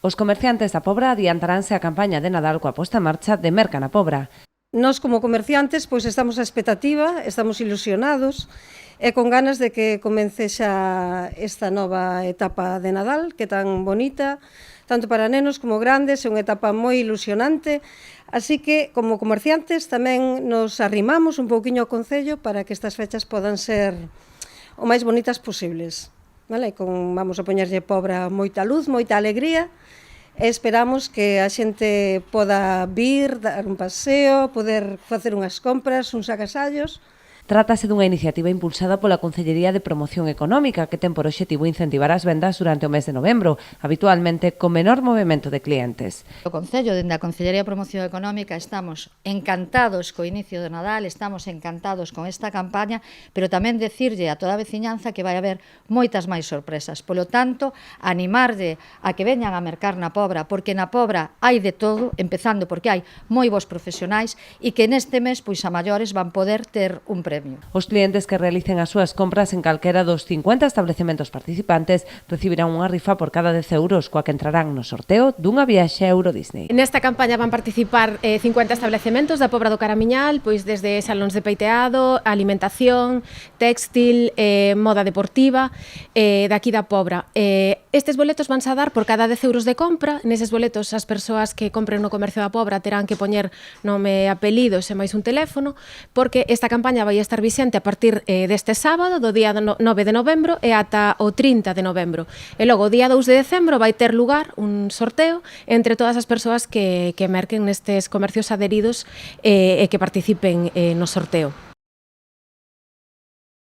Os comerciantes da Pobra adiantaránse a campaña de Nadal coa posta en marcha de Merca na Pobra. Nós, como comerciantes, pois estamos á expectativa, estamos ilusionados e con ganas de que comece xa esta nova etapa de Nadal, que é tan bonita, tanto para nenos como grandes, é unha etapa moi ilusionante, así que, como comerciantes, tamén nos arrimamos un pouquiño ao Concello para que estas fechas podan ser o máis bonitas posibles. Vale? Vamos a poñerlle Pobra moita luz, moita alegría, e esperamos que a xente poda vir, dar un paseo, poder facer unhas compras, uns agasallos. Trátase dunha iniciativa impulsada pola Concellería de Promoción Económica que ten por obxectivo incentivar as vendas durante o mes de novembro, habitualmente con menor movimento de clientes. O Concello, dende a Concellería de Promoción Económica, estamos encantados co inicio do Nadal, estamos encantados con esta campaña, pero tamén decirlle a toda a veciñanza que vai haber moitas máis sorpresas. Polo tanto, animarlle a que veñan a mercar na Pobra, porque na Pobra hai de todo, empezando porque hai moi bons profesionais e que neste mes, pois a maiores, van poder ter un premio. Os clientes que realicen as súas compras en calquera dos 50 establecementos participantes recibirán unha rifa por cada 10 euros, coa que entrarán no sorteo dunha viaxe a Euro Disney. Nesta campaña van participar 50 establecementos da Pobra do Caramiñal, pois desde salóns de peiteado, alimentación, téxtil, moda deportiva, daqui da Pobra. Estes boletos vanse a dar por cada 10 euros de compra. Neses boletos as persoas que compren no comercio da Pobra terán que poñer nome, apelidos e máis un teléfono, porque esta campaña vai estar vixente a partir deste sábado, do día 9 de novembro e ata o 30 de novembro. E logo, o día 2 de decembro, vai ter lugar un sorteo entre todas as persoas que merquen nestes comercios adheridos e que participen no sorteo.